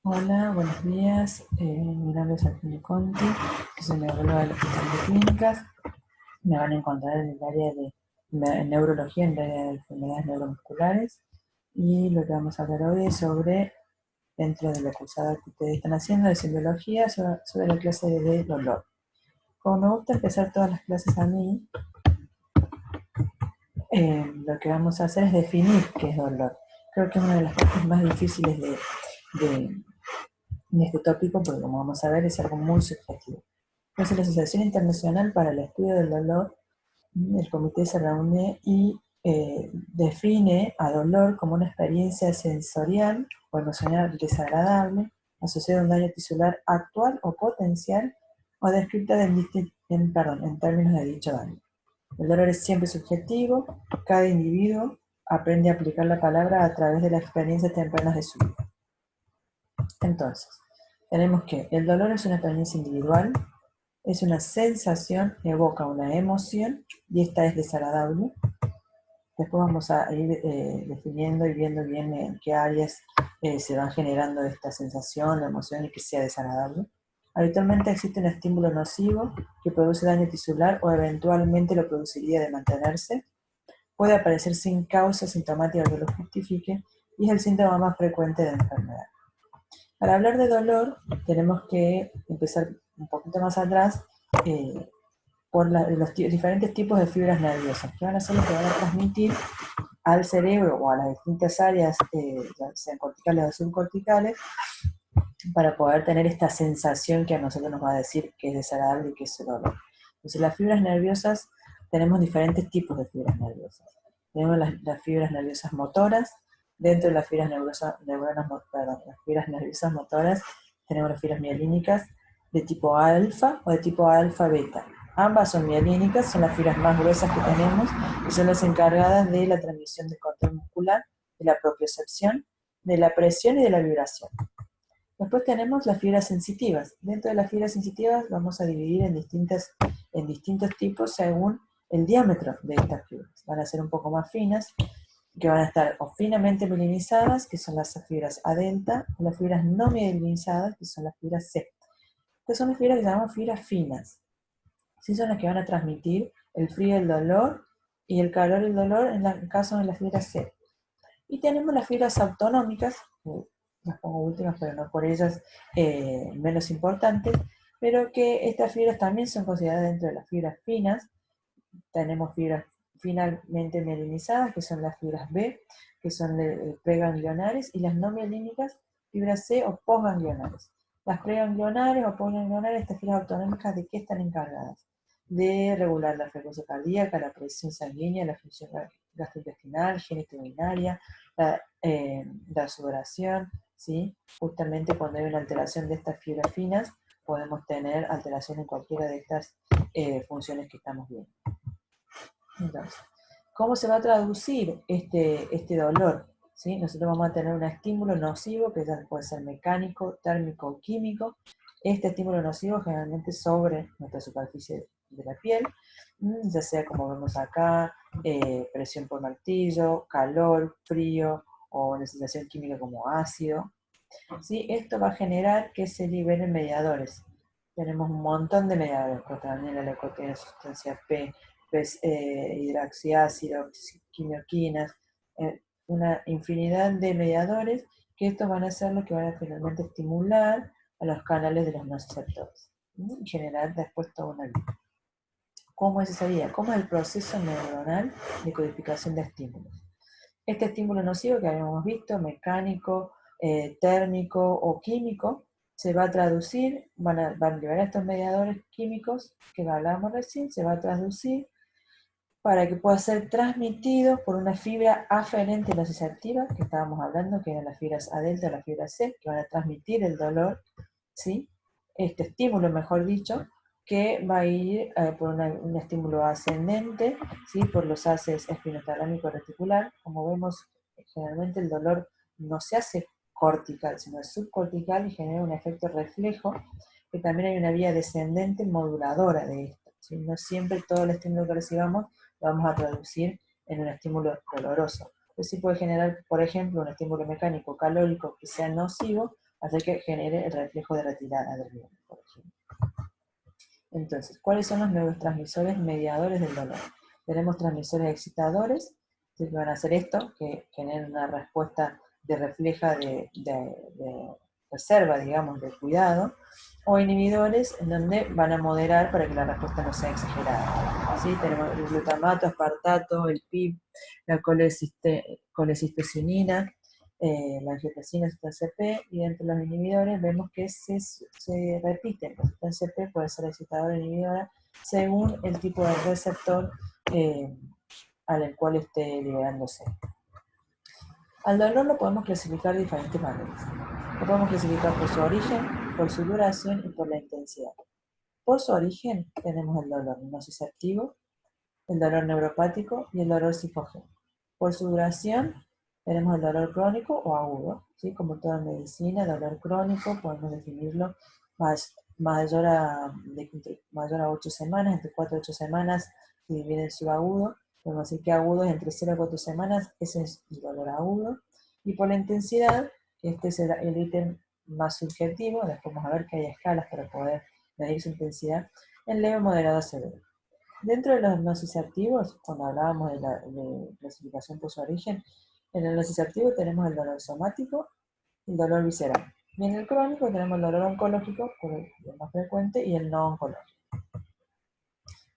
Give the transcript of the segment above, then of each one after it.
Hola, buenos días. Mi nombre es Antonio Conti, que soy neuróloga del Hospital de Clínicas. Me van a encontrar en el área de neurología, en el área de enfermedades neuromusculares. Y lo que vamos a hablar hoy es sobre, dentro de la cursada que ustedes están haciendo de simbiología, sobre la clase de dolor. Como me gusta empezar todas las clases a mí, lo que vamos a hacer es definir qué es dolor. Creo que es una de las partes más difíciles de, de este tópico, porque como vamos a ver es algo muy subjetivo. Entonces la Asociación Internacional para el Estudio del Dolor, el comité se reúne y define a dolor como una experiencia sensorial o emocional desagradable asociada a un daño tisular actual o potencial o descrita en términos de dicho daño. El dolor es siempre subjetivo, cada individuo aprende a aplicar la palabra a través de las experiencias tempranas de su vida. Entonces, tenemos que el dolor es una experiencia individual, es una sensación, evoca una emoción y esta es desagradable. Después vamos a ir definiendo y viendo bien en qué áreas se van generando esta sensación, la emoción y que sea desagradable. Habitualmente existe un estímulo nocivo que produce daño tisular o eventualmente lo produciría de mantenerse. Puede aparecer sin causa sintomática que lo justifique y es el síntoma más frecuente de la enfermedad. Para hablar de dolor, tenemos que empezar un poquito más atrás por los diferentes tipos de fibras nerviosas, que van a ser los que van a transmitir al cerebro o a las distintas áreas, ya sean corticales o subcorticales, para poder tener esta sensación que a nosotros nos va a decir que es desagradable y que es dolor. Entonces, las fibras nerviosas, tenemos diferentes tipos de fibras nerviosas. Tenemos las fibras nerviosas motoras. Dentro de las fibras nerviosas motoras tenemos las fibras mielínicas de tipo alfa o de tipo alfa-beta. Ambas son mielínicas, son las fibras más gruesas que tenemos y son las encargadas de la transmisión del control muscular, de la propiocepción, de la presión y de la vibración. Después tenemos las fibras sensitivas. Dentro de las fibras sensitivas vamos a dividir en distintos tipos según el diámetro de estas fibras. Van a ser un poco más finas, que van a estar o finamente mielinizadas, que son las fibras A delta, o las fibras no mielinizadas, que son las fibras C. Estas son las fibras que llamamos fibras finas. Sí, son las que van a transmitir el frío, el dolor, y el calor, el dolor, en el caso de las fibras C. Y tenemos las fibras autonómicas, las pongo últimas, pero no por ellas menos importantes, pero que estas fibras también son consideradas dentro de las fibras finas. Tenemos fibras finalmente mielinizadas, que son las fibras B, que son preganglionares, y las no mielínicas, fibras C o postganglionares. Las preganglionares o postganglionares, estas fibras autonómicas, ¿de qué están encargadas? De regular la frecuencia cardíaca, la presión sanguínea, la función gastrointestinal, genitourinaria, la sudoración, ¿sí? Justamente cuando hay una alteración de estas fibras finas, podemos tener alteración en cualquiera de estas funciones que estamos viendo. Entonces, ¿cómo se va a traducir este dolor? ¿Sí? Nosotros vamos a tener un estímulo nocivo, que ya puede ser mecánico, térmico o químico. Este estímulo nocivo generalmente sobre nuestra superficie de la piel, ya sea como vemos acá, presión por martillo, calor, frío o una sensación química como ácido. ¿Sí? Esto va a generar que se liberen mediadores. Tenemos un montón de mediadores, protamina, la leucotriena, sustancia P, hidroxiácido, quimioquinas, una infinidad de mediadores que estos van a ser los que van a finalmente estimular a los canales de los nociceptores y generar después toda una vida. ¿Cómo es esa vía? ¿Cómo es el proceso neuronal de codificación de estímulos? Este estímulo nocivo que habíamos visto, mecánico, térmico o químico, se va a traducir, van a liberar estos mediadores químicos que hablábamos recién, se va a traducir para que pueda ser transmitido por una fibra aferente nociceptiva, que estábamos hablando, que eran las fibras A delta o las fibras C, que van a transmitir el dolor, ¿sí? Este estímulo, mejor dicho, que va a ir por un estímulo ascendente, ¿sí? Por los haces espinotalámico reticular. Como vemos, generalmente el dolor no se hace cortical, sino es subcortical y genera un efecto reflejo, que también hay una vía descendente moduladora de esto, ¿sí? No siempre todo el estímulo que recibamos lo vamos a traducir en un estímulo doloroso. Pues sí puede generar, por ejemplo, un estímulo mecánico calórico que sea nocivo, hace que genere el reflejo de retirada del miembro, por ejemplo. Entonces, ¿cuáles son los neurotransmisores mediadores del dolor? Tenemos transmisores excitadores, que van a hacer esto, que generen una respuesta de refleja de reserva, digamos, de cuidado, o inhibidores en donde van a moderar para que la respuesta no sea exagerada. ¿Sí? Tenemos el glutamato, aspartato, el PIB, la colecistocinina, la angiotensina, sustancia P, y entre los inhibidores vemos que se repiten. La sustancia P puede ser excitadora o inhibidora según el tipo de receptor al cual esté liberándose. Al dolor lo podemos clasificar de diferentes maneras. Lo podemos clasificar por su origen, por su duración y por la intensidad. Por su origen tenemos el dolor nociceptivo, el dolor neuropático y el dolor psicógeno. Por su duración tenemos el dolor crónico o agudo, ¿sí? Como toda medicina, dolor crónico podemos definirlo mayor a 8 semanas, entre 4 y 8 semanas se divide en subagudo. Podemos decir que agudo es entre 0 y 4 semanas, ese es el dolor agudo. Y por la intensidad, este es el ítem más subjetivo, después vamos a ver que hay escalas para poder medir su intensidad, en leve, moderado a severo. Dentro de los nociceptivos, cuando hablábamos de clasificación por su origen, en el nociceptivo tenemos el dolor somático y el dolor visceral. Y en el crónico tenemos el dolor oncológico, por el más frecuente, y el no oncológico.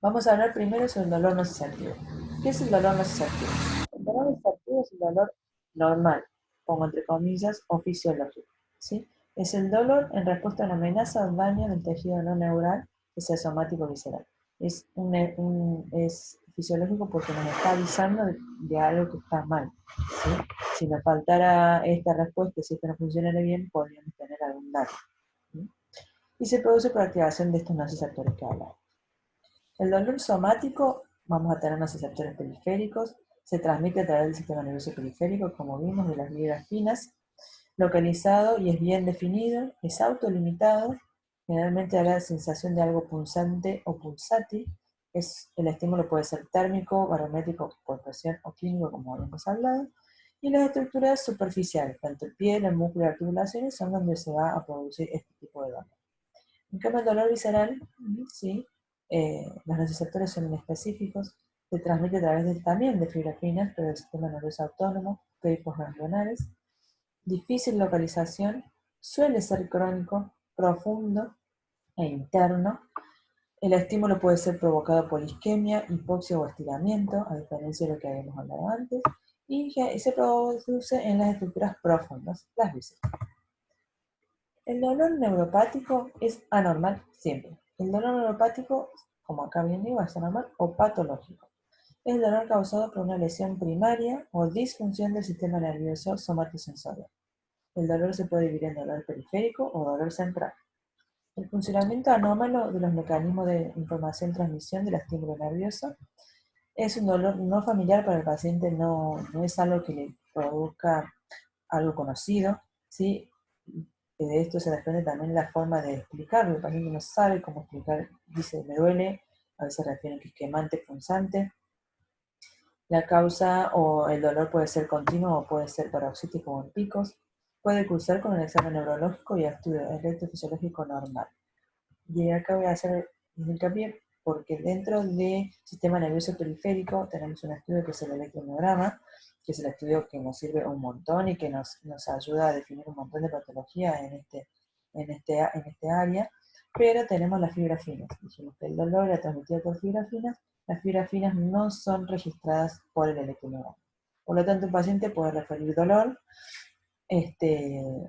Vamos a hablar primero sobre el dolor nociceptivo. ¿Qué es el dolor nociceptivo? El dolor nociceptivo es el dolor normal, pongo entre comillas, o fisiológico, ¿sí? Es el dolor en respuesta a una amenaza o daño del tejido no neural, que sea somático o visceral. Es fisiológico porque nos está avisando de algo que está mal, ¿sí? Si nos faltara esta respuesta, si esto no funcionara bien, podríamos tener algún daño, ¿sí? Y se produce por activación de estos nociceptores que hablamos. El dolor somático, vamos a tener nociceptores periféricos, se transmite a través del sistema nervioso periférico, como vimos, de las fibras finas, localizado y es bien definido, es autolimitado, generalmente da la sensación de algo punzante o pulsátil, el estímulo puede ser térmico, barométrico por presión o clínico, como habíamos hablado, y las estructuras superficiales, tanto el piel, el músculo y las articulaciones, son donde se va a producir este tipo de dolor. En cambio, el dolor visceral, sí, los nociceptores son inespecíficos, se transmite a través también de fibras finas, pero del sistema nervioso autónomo, pépicos ganglionares, difícil localización, suele ser crónico, profundo e interno. El estímulo puede ser provocado por isquemia, hipoxia o estiramiento, a diferencia de lo que habíamos hablado antes, y se produce en las estructuras profundas, las vísceras. El dolor neuropático es anormal siempre. El dolor neuropático, como acá bien digo, es anormal o patológico. Es el dolor causado por una lesión primaria o disfunción del sistema nervioso somatosensorial. El dolor se puede dividir en dolor periférico o dolor central. El funcionamiento anómalo de los mecanismos de información-transmisión del estímulo nervioso es un dolor no familiar para el paciente, no es algo que le produzca algo conocido, ¿sí? De esto se desprende también la forma de explicarlo. El paciente no sabe cómo explicar, dice me duele, a veces refieren que es quemante, punzante. La causa o el dolor puede ser continuo o puede ser paroxístico o en picos. Puede cursar con el examen neurológico y estudio electrofisiológico normal. Y acá voy a hacer hincapié porque dentro del sistema nervioso periférico tenemos un estudio que es el electromiograma, que es el estudio que nos sirve un montón y que nos ayuda a definir un montón de patologías en este área, pero tenemos las fibras finas. Dijimos que el dolor era transmitido por fibras finas, las fibras finas no son registradas por el electromiograma. Por lo tanto, un paciente puede referir dolor,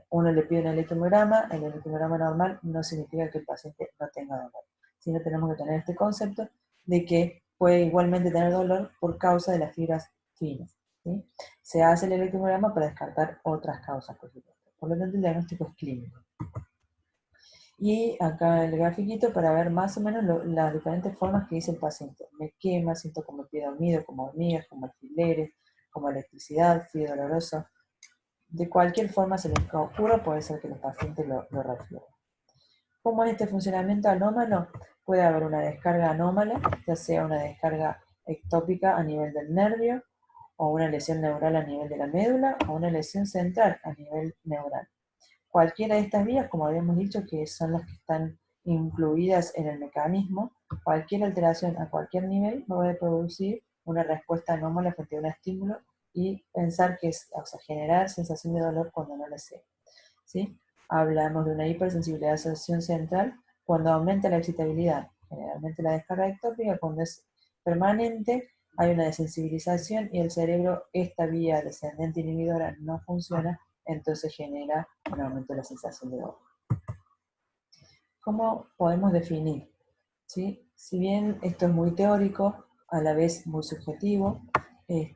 uno le pide un electromiograma, el electromiograma normal no significa que el paciente no tenga dolor, sino tenemos que tener este concepto de que puede igualmente tener dolor por causa de las fibras finas, ¿sí? Se hace el electromiograma para descartar otras causas, por supuesto. Por lo tanto, el diagnóstico es clínico. Y acá el grafiquito para ver más o menos las diferentes formas que dice el paciente. Me quema, siento como el pie dormido, como hormigas, como alfileres, como electricidad, frío doloroso. De cualquier forma se les ocurra, puede ser que los pacientes lo refieran. ¿Cómo es este funcionamiento anómalo? Puede haber una descarga anómala, ya sea una descarga ectópica a nivel del nervio, o una lesión neural a nivel de la médula, o una lesión central a nivel neural. cualquiera de estas vías, como habíamos dicho, que son las que están incluidas en el mecanismo, cualquier alteración a cualquier nivel va a producir una respuesta anómala frente a un estímulo y pensar que es, o sea, generar sensación de dolor cuando no la sea, ¿sí? Hablamos de una hipersensibilidad de asociación central cuando aumenta la excitabilidad, generalmente la descarga ectópica. Cuando es permanente hay una desensibilización y el cerebro, esta vía descendente inhibidora no funciona, entonces genera un aumento de la sensación de dolor. ¿Cómo podemos definir? ¿Sí? Si bien esto es muy teórico, a la vez muy subjetivo, y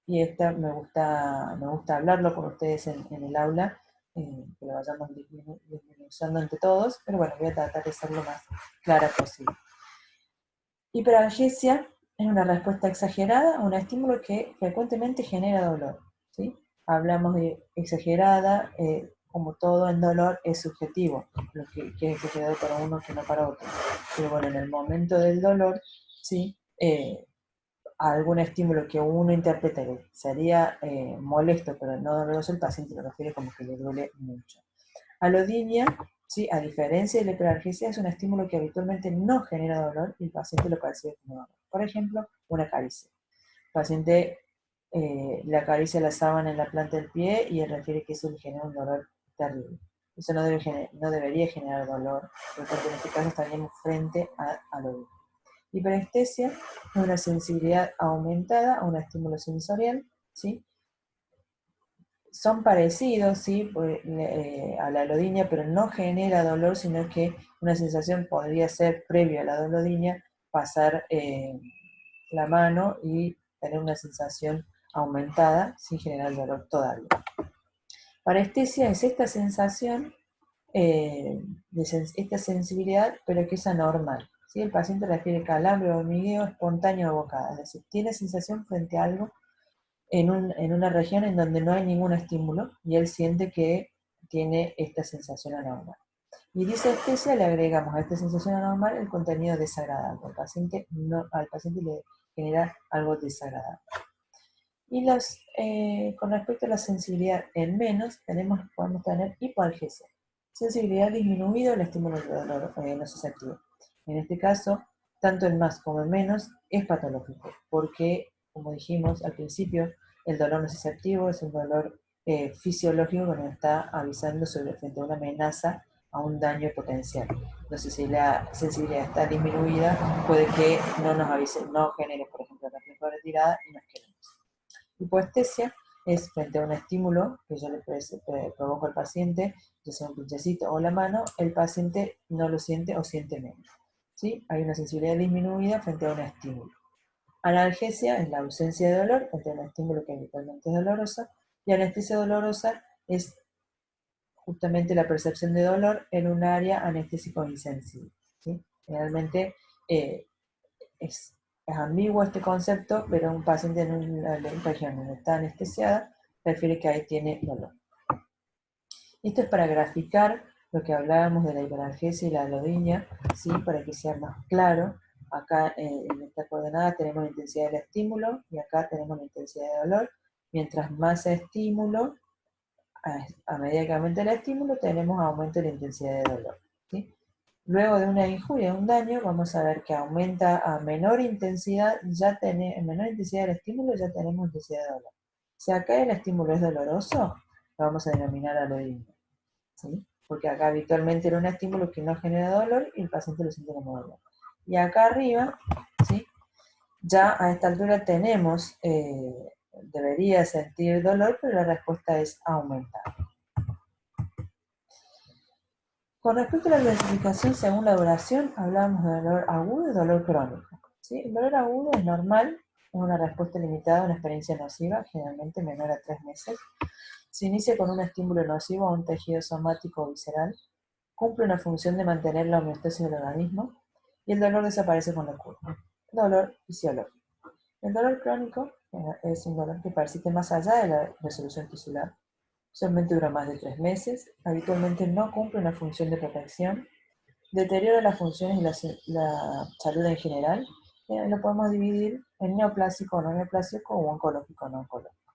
me gusta hablarlo con ustedes en el aula, que lo vayamos disminuyendo entre todos, pero bueno, voy a tratar de ser lo más clara posible. Hiperalgesia es una respuesta exagerada a un estímulo que frecuentemente genera dolor, ¿sí? Hablamos de exagerada, como todo en dolor es subjetivo, lo que es exagerado para uno que no para otro. Pero bueno, en el momento del dolor, ¿sí? Algún estímulo que uno interpreta que sería molesto pero no doloroso, el paciente lo refiere como que le duele mucho. Alodinia, ¿sí? A diferencia de la hiperalgesia, es un estímulo que habitualmente no genera dolor y el paciente lo percibe como dolor. Por ejemplo, una caricia. El paciente le acaricia la sábana en la planta del pie y él refiere que eso le genera un dolor terrible. Eso no debería generar dolor, porque en este caso estaríamos frente a alodinia. Hiperestesia es una sensibilidad aumentada a un estímulo sensorial, ¿sí? Son parecidos, ¿sí? A la alodinia, pero no genera dolor, sino que una sensación podría ser previo a la alodinia, pasar la mano y tener una sensación aumentada sin generar dolor todavía. Parestesia es esta sensación, esta sensibilidad, pero que es anormal. ¿Sí? El paciente refiere calambre o hormigueo espontáneo o bocada, es decir, tiene sensación frente a algo en una región en donde no hay ningún estímulo y él siente que tiene esta sensación anormal. Y disestesia le agregamos a esta sensación anormal el contenido desagradable. Al paciente le genera algo desagradable. Y con respecto a la sensibilidad en menos, podemos tener hipoalgesia. Sensibilidad disminuida al estímulo de dolor nociceptivo. En este caso, tanto en más como en menos es patológico, porque, como dijimos al principio, el dolor nociceptivo es un dolor fisiológico que nos está avisando frente a una amenaza, a un daño potencial. Entonces, si la sensibilidad está disminuida, puede que no nos avise, no genere, por ejemplo, la reflejo de retirada y nos quedemos. Hipoestesia es frente a un estímulo que yo le provoco al paciente, ya sea un pinchacito o la mano, el paciente no lo siente o siente menos, ¿sí? Hay una sensibilidad disminuida frente a un estímulo. Analgesia es la ausencia de dolor frente a un estímulo que habitualmente es doloroso, y anestesia dolorosa es justamente la percepción de dolor en un área anestésico insensible, ¿sí? Generalmente es ambiguo este concepto, pero un paciente en una región donde está anestesiada refiere que ahí tiene dolor. Esto es para graficar lo que hablábamos de la hiperalgesia y la alodinia, ¿sí? Para que sea más claro. Acá en esta coordenada tenemos la intensidad del estímulo y acá tenemos la intensidad de dolor. Mientras más estímulo, a medida que aumenta el estímulo, tenemos aumento de la intensidad de dolor, ¿sí? Luego de una injuria, un daño, vamos a ver que aumenta a menor intensidad, en menor intensidad del estímulo ya tenemos intensidad de dolor. Si acá el estímulo es doloroso, lo vamos a denominar alodinia, ¿sí? Porque acá habitualmente era un estímulo que no genera dolor y el paciente lo siente como dolor. Y acá arriba, ¿sí? Ya a esta altura tenemos, debería sentir dolor, pero la respuesta es aumentar. Con respecto a la clasificación según la duración, hablamos de dolor agudo y dolor crónico, ¿sí? El dolor agudo es normal, es una respuesta limitada a una experiencia nociva, generalmente menor a 3 meses. Se inicia con un estímulo nocivo a un tejido somático o visceral, cumple una función de mantener la homeostasis del organismo y el dolor desaparece con la cura. Dolor fisiológico. El dolor crónico es un dolor que persiste más allá de la resolución tisular. Usualmente dura más de 3 meses, habitualmente no cumple una función de protección, deteriora las funciones y la salud en general. Lo podemos dividir en neoplásico o no neoplásico o oncológico o no oncológico.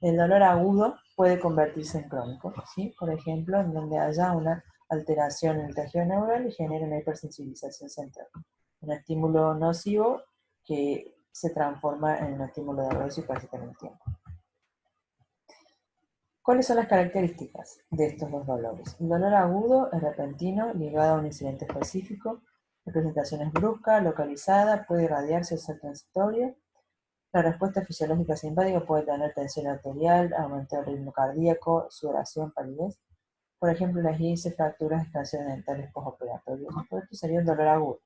El dolor agudo puede convertirse en crónico, ¿sí? Por ejemplo, en donde haya una alteración en el tejido neural y genere una hipersensibilización central. Un estímulo nocivo que se transforma en un estímulo doloroso y persiste en el tiempo. ¿Cuáles son las características de estos dos dolores? El dolor agudo es repentino, ligado a un incidente específico. La presentación es brusca, localizada, puede irradiarse o ser transitoria. La respuesta fisiológica simpática puede tener tensión arterial, aumento del ritmo cardíaco, sudoración, palidez. Por ejemplo, las esguinces, fracturas, extensiones dentales postoperatorios. Esto sería un dolor agudo.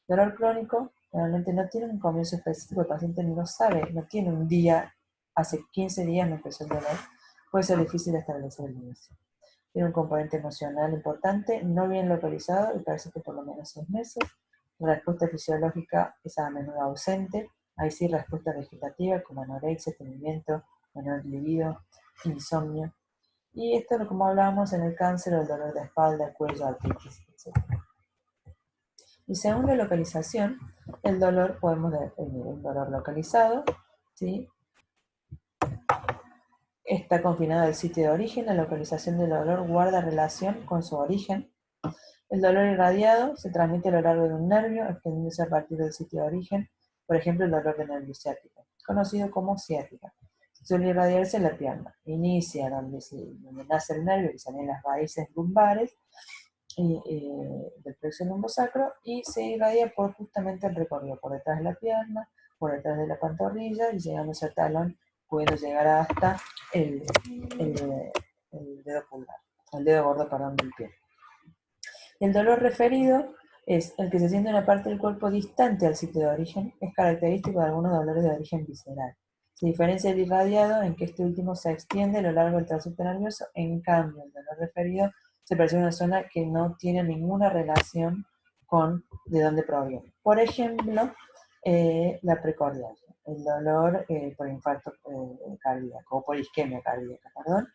Dolor crónico generalmente no tiene un comienzo específico, el paciente no sabe, no tiene un día, hace 15 días me empezó el dolor, puede ser difícil establecer el inicio. Tiene un componente emocional importante, no bien localizado y persiste por lo menos 6 meses. La respuesta fisiológica es a menudo ausente, hay sí respuesta vegetativa como anorexia, estreñimiento, menor libido, insomnio. Y esto es como hablábamos en el cáncer o el dolor de espalda, cuello, artritis, etc. Y según la localización, el dolor podemos definir un dolor localizado, ¿sí? Está confinado al sitio de origen, la localización del dolor guarda relación con su origen. El dolor irradiado se transmite a lo largo de un nervio, extendiéndose a partir del sitio de origen, por ejemplo el dolor de nervio ciático, conocido como ciática. Suele irradiarse en la pierna, inicia donde nace el nervio, que salen las raíces lumbares, del plexo lumbosacro y se irradia por justamente el recorrido por detrás de la pierna, por detrás de la pantorrilla y llegándose al talón, pudiendo llegar hasta el, el dedo pulgar, el dedo gordo, perdón, del pie. El dolor referido es el que se siente en una parte del cuerpo distante al sitio de origen, es característico de algunos dolores de origen visceral. Se diferencia del irradiado en que este último se extiende a lo largo del tracto nervioso, en cambio el dolor referido se percibe en una zona que no tiene ninguna relación con de dónde proviene. Por ejemplo, la precordialgia, el dolor por infarto cardíaco, o por isquemia cardíaca, perdón.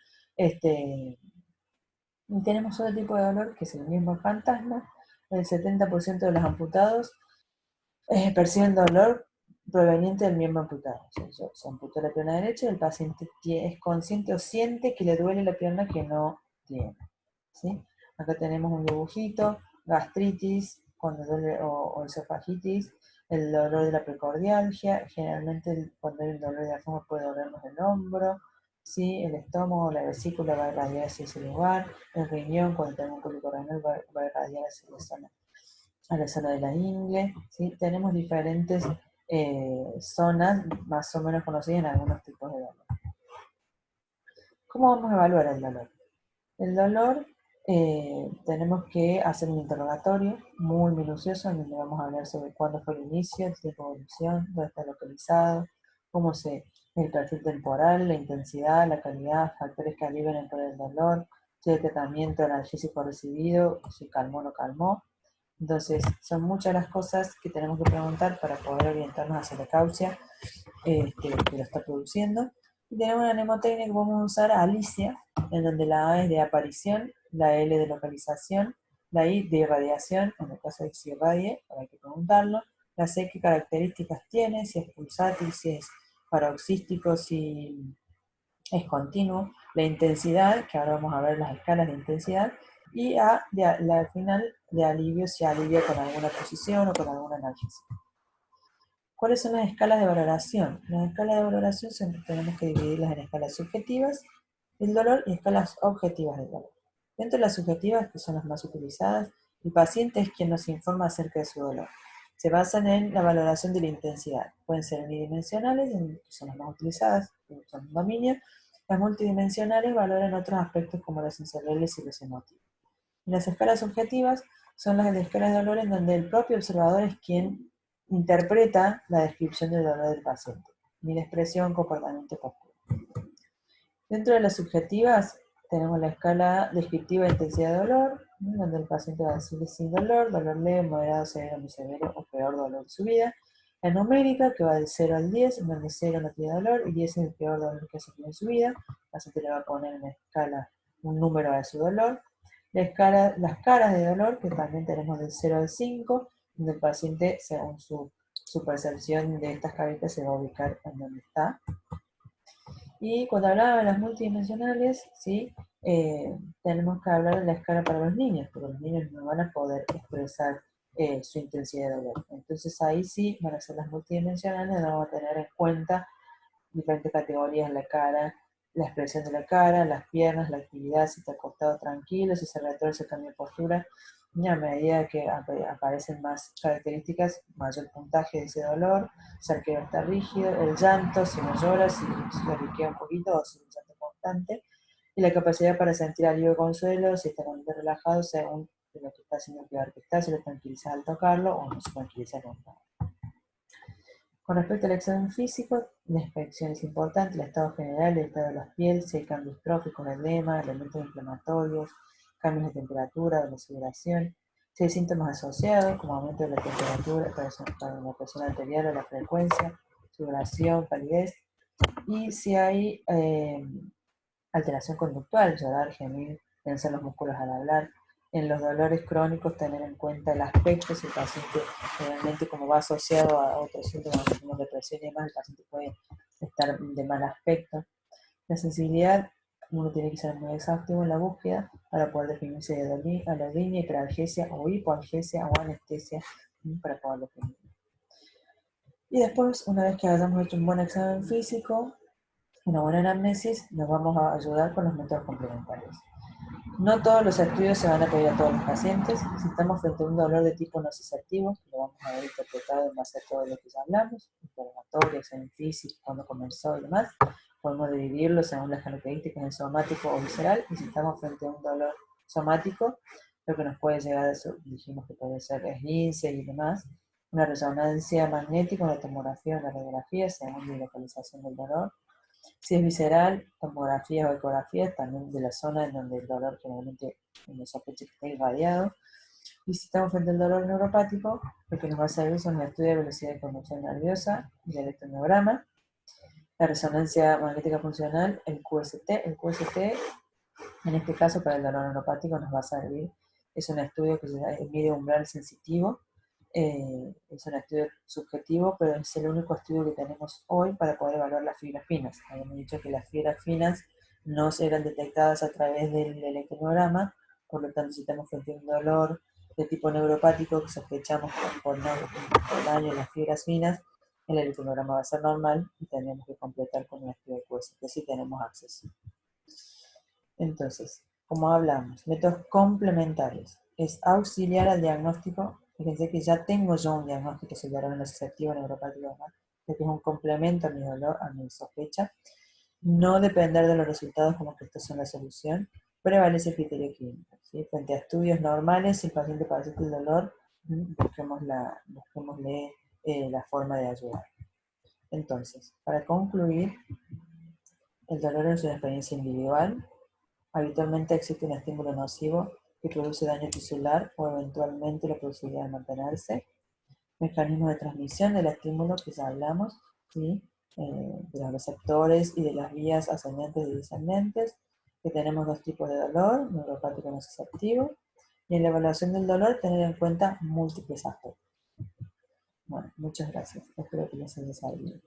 Y tenemos otro tipo de dolor que es el mismo fantasma. El 70% de los amputados perciben dolor proveniente del miembro amputado. O sea, se amputó la pierna derecha y el paciente es consciente o siente que le duele la pierna que no tiene. ¿Sí? Acá tenemos un dibujito, gastritis, cuando duele, o esofagitis, el dolor de la precordialgia, generalmente cuando hay el dolor de la forma puede dolernos el hombro, ¿sí? El estómago, la vesícula va a irradiar hacia ese lugar, el riñón, cuando tenemos un cólico renal va a irradiar hacia a la zona de la ingle, ¿sí? Tenemos diferentes zonas más o menos conocidas en algunos tipos de dolor. ¿Cómo vamos a evaluar el dolor? El dolor, tenemos que hacer un interrogatorio muy minucioso en donde vamos a hablar sobre cuándo fue el inicio, el tiempo de evolución, dónde está localizado, el perfil temporal, la intensidad, la calidad, factores que alivian el poder del dolor, si el tratamiento analgésico recibido, si calmó o no calmó. Entonces, son muchas las cosas que tenemos que preguntar para poder orientarnos hacia la causa que lo está produciendo. Y tenemos una mnemotecnia que vamos a usar, Alicia, en donde la A es de aparición, la L de localización, la I de irradiación, en el caso de que se irradie, hay que preguntarlo, la C qué características tiene, si es pulsátil, si es paroxístico, si es continuo, la intensidad, que ahora vamos a ver las escalas de intensidad, y A, al final, de alivio, si alivia con alguna posición o con alguna analgésico. ¿Cuáles son las escalas de valoración? Las escalas de valoración tenemos que dividirlas en escalas subjetivas del dolor y escalas objetivas del dolor. Dentro de las subjetivas, que son las más utilizadas, el paciente es quien nos informa acerca de su dolor. Se basan en la valoración de la intensidad. Pueden ser unidimensionales, que son las más utilizadas, que son un dominio. Las multidimensionales valoran otros aspectos como los sensoriales y los emotivos. Y las escalas subjetivas son las de escalas de dolor en donde el propio observador es quien interpreta la descripción del dolor del paciente. Mira expresión, comportamiento, postura. Dentro de las subjetivas tenemos la escala descriptiva de intensidad de dolor, donde el paciente va a decir sin dolor, dolor leve, moderado, severo, muy severo o peor dolor de su vida. La numérica, que va del 0 al 10, en donde 0 no tiene dolor y 10 es el peor dolor que ha sufrido en su vida. El paciente le va a poner en la escala un número a su dolor. Las caras de dolor, que también tenemos del 0 al 5, donde el paciente, según su percepción de estas caritas, se va a ubicar en donde está. Y cuando hablaba de las multidimensionales, ¿sí? Tenemos que hablar de la escala para los niños, porque los niños no van a poder expresar su intensidad de dolor. Entonces ahí sí van a ser las multidimensionales, vamos a tener en cuenta diferentes categorías en la cara, la expresión de la cara, las piernas, la actividad, si está acostado tranquilo, si se retuerce, cambia de postura. Y a medida que aparecen más características, mayor puntaje de ese dolor, si el arquero está rígido, el llanto, si no llora, si lloriquea un poquito o si es un llanto constante, y la capacidad para sentir alivio o consuelo, si está realmente relajado, según lo que está haciendo el peor que está, si lo tranquiliza al tocarlo o no se tranquiliza nunca. Con respecto al examen físico, la inspección es importante, el estado general, el estado de la piel, si hay cambios tróficos, edema, elementos inflamatorios, cambios de temperatura, de la sudoración, si hay síntomas asociados, como aumento de la temperatura para la persona anterior o la frecuencia, sudoración, palidez, y si hay alteración conductual, llorar, gemir, tensar los músculos al hablar. En los dolores crónicos, tener en cuenta el aspecto, si el paciente generalmente como va asociado a otros síntomas como depresión y demás, el paciente puede estar de mal aspecto. La sensibilidad, uno tiene que ser muy exhaustivo en la búsqueda para poder definir si hay alodinia, hiperalgesia o hipoalgesia o anestesia para poder definir. Y después, una vez que hayamos hecho un buen examen físico, una buena anamnesis, nos vamos a ayudar con los métodos complementarios. No todos los estudios se van a pedir a todos los pacientes. Si estamos frente a un dolor de tipo nociceptivo, lo vamos a ver interpretado en base a todo lo que ya hablamos, interrogatorio, examen físico, cuándo comenzó y demás. Podemos dividirlo según las características en somático o visceral. Y si estamos frente a un dolor somático, lo que nos puede llegar a eso, dijimos que puede ser esguince y demás, una resonancia magnética, una tomografía, una radiografía, según la localización del dolor. Si es visceral, tomografías o ecografías también de la zona en donde el dolor generalmente uno sospecha que está irradiado. Y si estamos frente al dolor neuropático, lo que nos va a servir son los estudios de velocidad de conducción nerviosa, el electromiograma, la resonancia magnética funcional, el QST. El QST, en este caso para el dolor neuropático, nos va a servir. Es un estudio que se mide umbral sensitivo. Es un estudio subjetivo, pero es el único estudio que tenemos hoy para poder evaluar las fibras finas. Habíamos dicho que las fibras finas no eran detectadas a través del electromiograma, por lo tanto, si estamos frente a un dolor de tipo neuropático que sospechamos por daño en las fibras finas, el electromiograma va a ser normal y tenemos que completar con un estudio de QST si tenemos acceso. Entonces, como hablamos, métodos complementarios. Es auxiliar al diagnóstico. Fíjense que ya tengo yo un diagnóstico celular nociceptivo neuropático, que es un complemento a mi dolor, a mi sospecha. No depender de los resultados como que estos son la solución. Prevalece el criterio clínico. ¿Sí? Frente a estudios normales, si el paciente padece el dolor, busquémosle la forma de ayudar. Entonces, para concluir, el dolor es una experiencia individual. Habitualmente existe un estímulo nocivo que produce daño tisular o eventualmente la posibilidad de mantenerse. Mecanismos de transmisión del estímulo que ya hablamos, ¿sí? De los receptores y de las vías ascendentes y descendentes, que tenemos dos tipos de dolor, neuropático y nociceptivo, y en la evaluación del dolor tener en cuenta múltiples aspectos. Bueno, muchas gracias. Espero que les haya servido.